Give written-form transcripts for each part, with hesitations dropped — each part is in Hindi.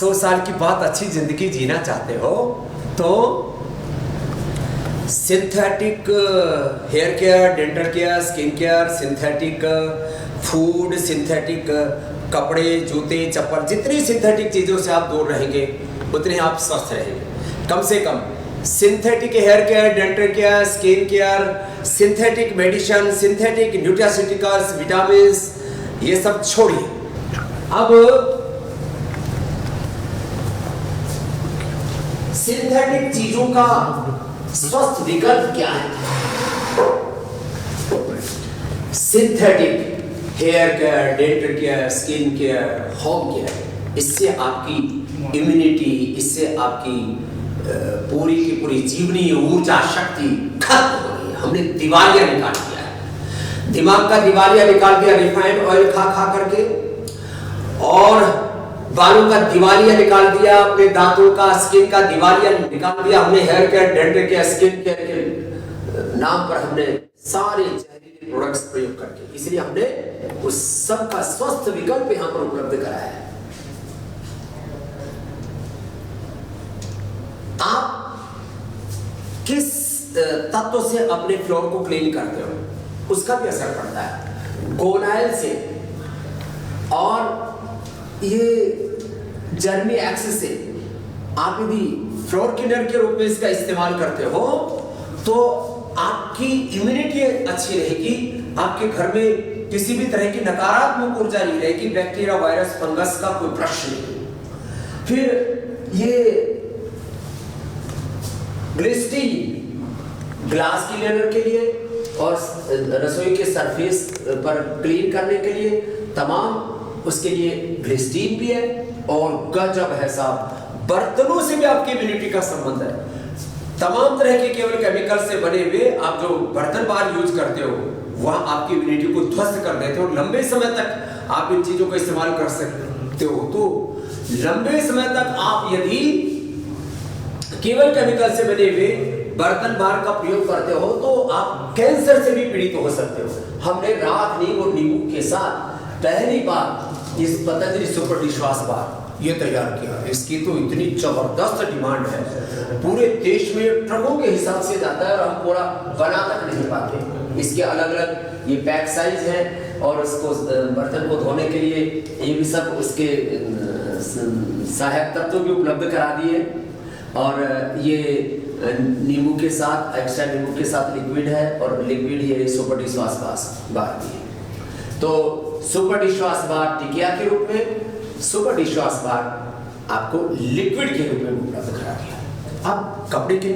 500 साल की बहुत अच्छी जिंदगी जीना चाहते हो तो synthetic hair care, dental care, skin care, synthetic food, synthetic कपड़े, जूते, चप्पल, जितनी सिंथेटिक चीज़ों से आप दूर रहेंगे उतने आप स्वस्थ रहेंगे। कम से कम synthetic hair care, dental care, skin care, synthetic medicine, synthetic nutraceuticals, vitamins, ये सब छोड़िए। अब सिंथेटिक चीजों का स्वस्थ विकल्प क्या है? Synthetic hair care, dental care, skin care, home care, इससे आपकी इम्यूनिटी, इससे आपकी पूरी की पूरी जीवनी ऊर्जा शक्ति खत्म हो गई है। हमने दिवालिया निकाल दिया है, दिमाग का दिवालिया निकाल दिया रिफाइंड ऑयल खा खा करके, और बालों का दिवालिया निकाल दिया, अपने दांतों का, स्किन का दिवालिया निकाल दिया हमने hair care, dental care, skin care के नाम पर हमने सारे जहरीले प्रोडक्ट्स प्रयोग करके, इसलिए हमने उस सब का स्वस्थ विकल्प यहां पर उपलब्ध कराया है। आप किस तत्व से अपने फ्लोर को क्लीन करते हो उसका भी असर पड़ता है। गोनाइल से और ये जर्मी एक्स से आप यदि फ्लोर क्लीनर के रूप में इसका इस्तेमाल करते हो तो आपकी इम्यूनिटी अच्छी रहेगी, आपके घर में किसी भी तरह की नकारात्मक ऊर्जा नहीं रहेगी, बैक्टीरिया, वायरस, फंगस का कोई प्रश्न नहीं। फिर ये ग्लिसरीन ग्लास क्लीनर के लिए और रसोई के सरफेस पर क्लीन करने के लिए तमाम, उसके लिए ग्लिसरीन भी है, और गजब है साहब, बर्तनों से भी आपकी इम्यूनिटी का संबंध है। तमाम तरह के केवल केमिकल से बने हुए आप जो बर्तन बार यूज करते हो वह आपकी इम्यूनिटी को ध्वस्त कर देते हो। लंबे समय तक आप इन चीजों का इस्तेमाल कर सकते हो, तो लंबे समय तक आप यदि केवल केमिकल से बने हुए बर्तन बार का प्रयोग करते हो तो आप कैंसर से भी पीड़ित हो सकते हो। हमने राख, नींबू और नींबू के साथ पहली बार इस पतंजलि सुपर डिशवॉश बार ये तैयार किया। इसकी तो इतनी जबरदस्त डिमांड है, पूरे देश में ट्रकों के हिसाब से जाता है और हम पूरा बना तक नहीं पाते। इसके अलग अलग ये पैक साइज है, और उसको बर्तन को धोने के लिए ये भी सब उसके सहायक तत्व भी उपलब्ध करा दिए। और ये नींबू के साथ, एक्स्ट्रा नींबू के साथ लिक्विड है, और लिक्विड ये सुपर डिशवॉश बार भी है। तो सुपर डिशवॉश बार टिकिया के रूप में, सुपर डिशवॉश बार आपको लिक्विड के रूप में उपलब्ध करा दिया। आप कपड़े के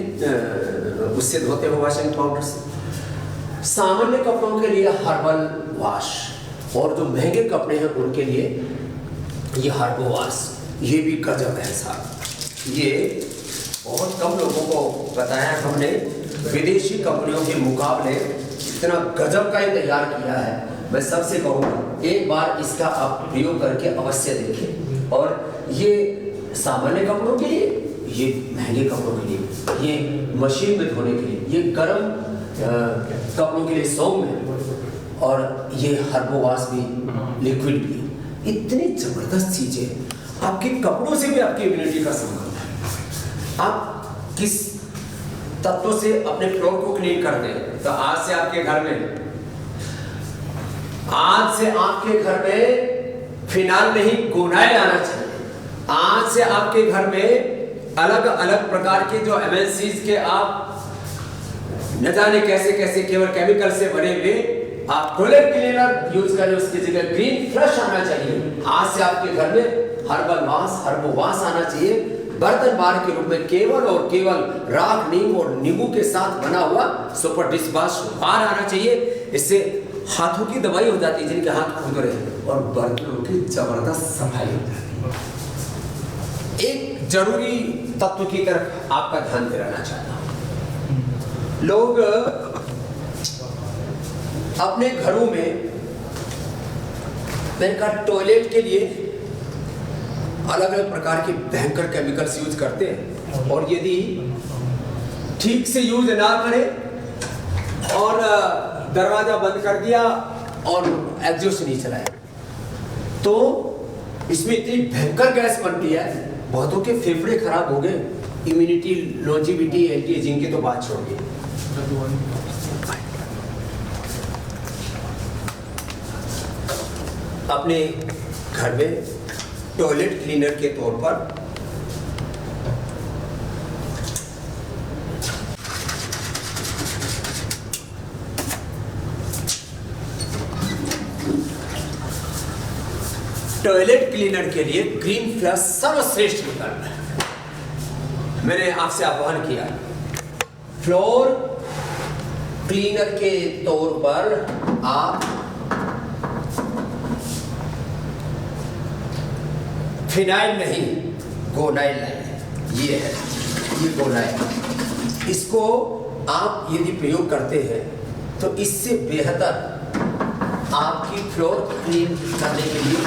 उससे धोते हो वॉशिंग पाउडर से। सामान्य कपड़ों के लिए हर्बल वॉश, और जो महंगे कपड़े हैं उनके लिए ये हर्बल वॉश, ये भी गजब है साहब। ये बहुत कम लोगों को बताया हमने, विदेशी कंपनियों के मुकाबले इतना गजब का ये तैयार किया है। मैं सबसे कहूँगा एक बार इसका आप प्रयोग करके अवश्य देखें। और ये सामान्य कपड़ों के लिए, ये महंगे कपड़ों के लिए, ये मशीन में धोने के लिए, ये गर्म कपड़ों के लिए सौम्य, और ये हर्बल वॉश भी, लिक्विड भी, इतनी जबरदस्त चीजें। आपके कपड़ों से भी आपकी इम्यूनिटी का संबंध है। आप किस तत्वों से अपने फ्लोर को क्लीन करते हैं? तो आज से आपके घर में फिनाइल नहीं, गोनाइल आना चाहिए। आज से आपके घर में अलग अलग प्रकार के जो एमएनसीज के आप न जाने कैसे कैसे केवल केमिकल से बने हुए आप टॉयलेट क्लीनर यूज करें, उसकी जगह ग्रीन फ्लश आना चाहिए। आज से आपके घर में हर्बल वॉश आना चाहिए, बर्तन बार के रूप में केवल और केवल राख, नींबू और नींबू के साथ बना हुआ सुपर डिशवॉश बार आना चाहिए। इससे हाथों की दवाई हो जाती है जिनके हाथ खुद रहे, और बर्तनों की जबरदस्त सफाई हो जाती है। एक जरूरी तत्व की तरफ आपका ध्यान दिलाना चाहता हूं। लोग अपने घरों में मैंने कहा टॉयलेट के लिए अलग अलग प्रकार के भयंकर केमिकल्स यूज करते हैं, और यदि ठीक से यूज ना करें और दरवाजा बंद कर दिया और एग्जॉस्ट नहीं चलाया तो इसमें इतनी भयंकर गैस बनती है बहुतों के फेफड़े खराब हो गए, इम्यूनिटी, लॉन्जिविटी, एंटी एजिंग की तो बात छोड़िए। अपने घर में टॉयलेट क्लीनर के तौर पर टॉयलेट क्लीनर के लिए ग्रीन फ्लश सर्वश्रेष्ठ विकल्प है। मैंने आपसे आह्वान किया, फ्लोर क्लीनर के तौर पर आप फिनाइल नहीं, गोनाइल लाइए। ये है, ये गोनाइल। इसको आप यदि प्रयोग करते हैं तो इससे बेहतर आपकी फ्लोर क्लीन करने के लिए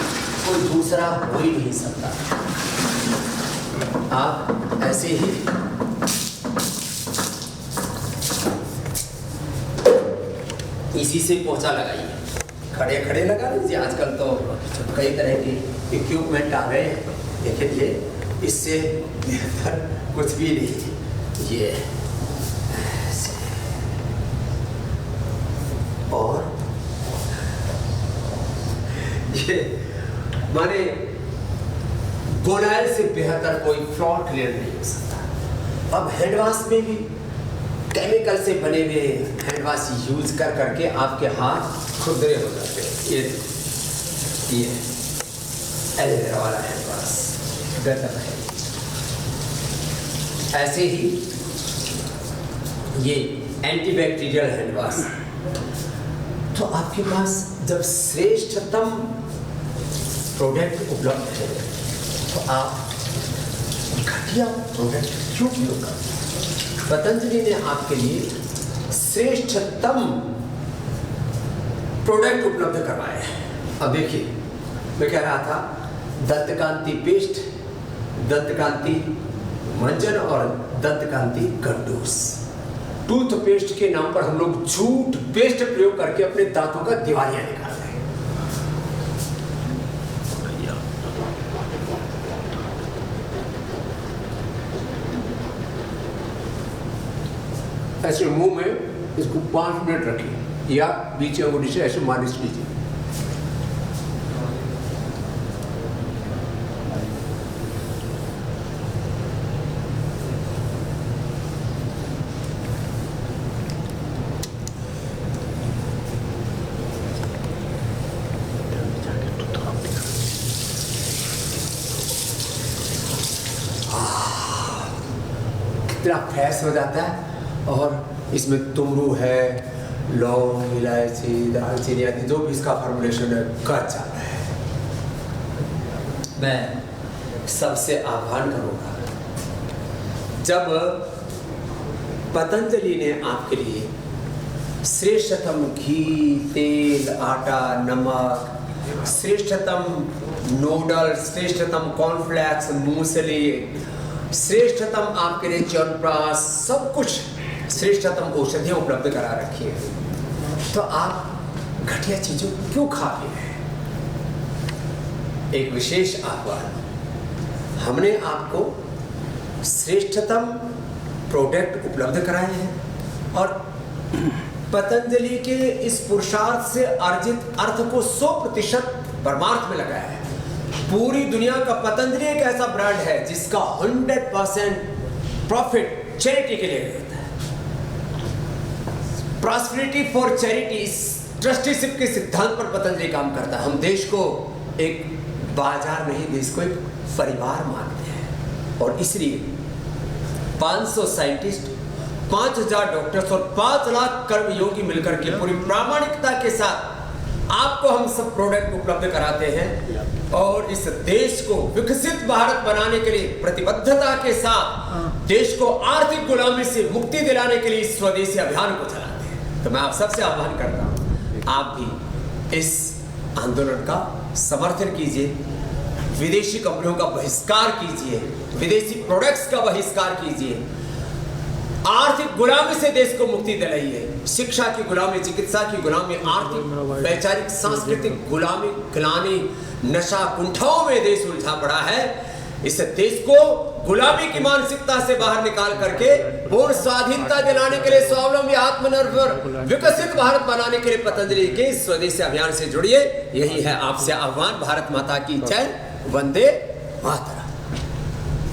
कोई दूसरा हो ही नहीं सकता। आप ऐसे ही इसी से पोंछा लगाइए, खड़े खड़े लगा लीजिए। आजकल तो कई तरह के इक्विपमेंट आ गए हैं, लेकिन ये इससे बेहतर कुछ भी नहीं। ये ऐसे और ये माने गोनाइल से बेहतर कोई फ्लोर क्लीनर नहीं हो सकता। अब हैंड वॉश में भी केमिकल से बने हुए हैंड वॉश यूज कर करके आपके हाथ खुरदरे हो जाते हैं। ये एलोवेरा वाला हैंड वॉश गंदा है। ऐसे ही ये एंटीबैक्टीरियल हैंड वॉश। तो आपके पास जब श्रेष्ठतम प्रोडक्ट उपलब्ध है तो आप घटिया प्रोडक्ट क्यों उपयोग करते हैं? पतंजलि ने आपके लिए श्रेष्ठतम प्रोडक्ट उपलब्ध करवाए हैं। अब देखिए, मैं कह रहा था दंतकांति पेस्ट, दंतकांति मंजन और दंतकांति गंडूस। टूथपेस्ट के नाम पर हम लोग झूठ पेस्ट प्रयोग करके अपने दांतों का दिवालिया निकाल रहे हैं। ऐसे मुंह में इसको 5 मिनट रखिए या बीच अंगूठी से ऐसे मालिश कीजिए। कितना फ्रेश हो जाता है। और इसमें तुमरू है, लौंग, इलायची, दालचीनी आदि जो भी इसका फॉर्मुलेशन है कर जाता है। मैं सबसे आह्वान करूंगा, जब पतंजलि ने आपके लिए श्रेष्ठतम घी, तेल, आटा, नमक, श्रेष्ठतम नूडल, श्रेष्ठतम कॉर्नफ्लेक्स, मूसली, श्रेष्ठतम आपके लिए च्यवनप्राश, सब कुछ श्रेष्ठतम औषधियाँ उपलब्ध करा रखी है, तो आप घटिया चीजों क्यों खा रहे हैं? एक विशेष आह्वान, हमने आपको श्रेष्ठतम प्रोडक्ट उपलब्ध कराए हैं और पतंजलि के इस पुरुषार्थ से अर्जित अर्थ को 100% परमार्थ में लगाया है। पूरी दुनिया का पतंजलि एक ऐसा ब्रांड है जिसका 100% प्रॉफिट चैरिटी के लिए होता है। प्रॉस्पेरिटी फॉर चैरिटी, ट्रस्टीशिप के सिद्धांत पर पतंजलि काम करता है। हम देश को एक बाजार नहीं, देश को एक परिवार मानते हैं और इसलिए 500 साइंटिस्ट, 5000 डॉक्टर्स और 5 लाख कर्मयोगी मिलकर के पूरी प्रामाणिकता के साथ आपको हम सब प्रोडक्ट उपलब्ध कराते हैं और इस देश को विकसित भारत बनाने के लिए प्रतिबद्धता के साथ देश को आर्थिक गुलामी से मुक्ति दिलाने के लिए स्वदेशी अभियान को चलाते हैं। तो मैं आप सबसे आह्वान करता हूं, आप भी इस आंदोलन का समर्थन कीजिए, विदेशी कंपनियों का बहिष्कार कीजिए, विदेशी प्रोडक्ट्स का बहिष्कार कीजिए, आर्थिक गुलामी से देश को मुक्ति दिलाइए। शिक्षा की गुलामी, चिकित्सा की गुलामी, आर्थिक, वैचारिक, सांस्कृतिक गुलामी, ग्लानि, नशा कुंठाओं में देश उलझा पड़ा है। इस देश को गुलामी की मानसिकता से बाहर निकाल करके पूर्ण स्वाधीनता दिलाने के लिए, स्वावलंबी, आत्मनिर्भर, विकसित भारत बनाने के लिए पतंजलि के स्वदेशी अभियान से जुड़िए। यही है आपसे आह्वान। भारत माता की जय। वंदे मातरम।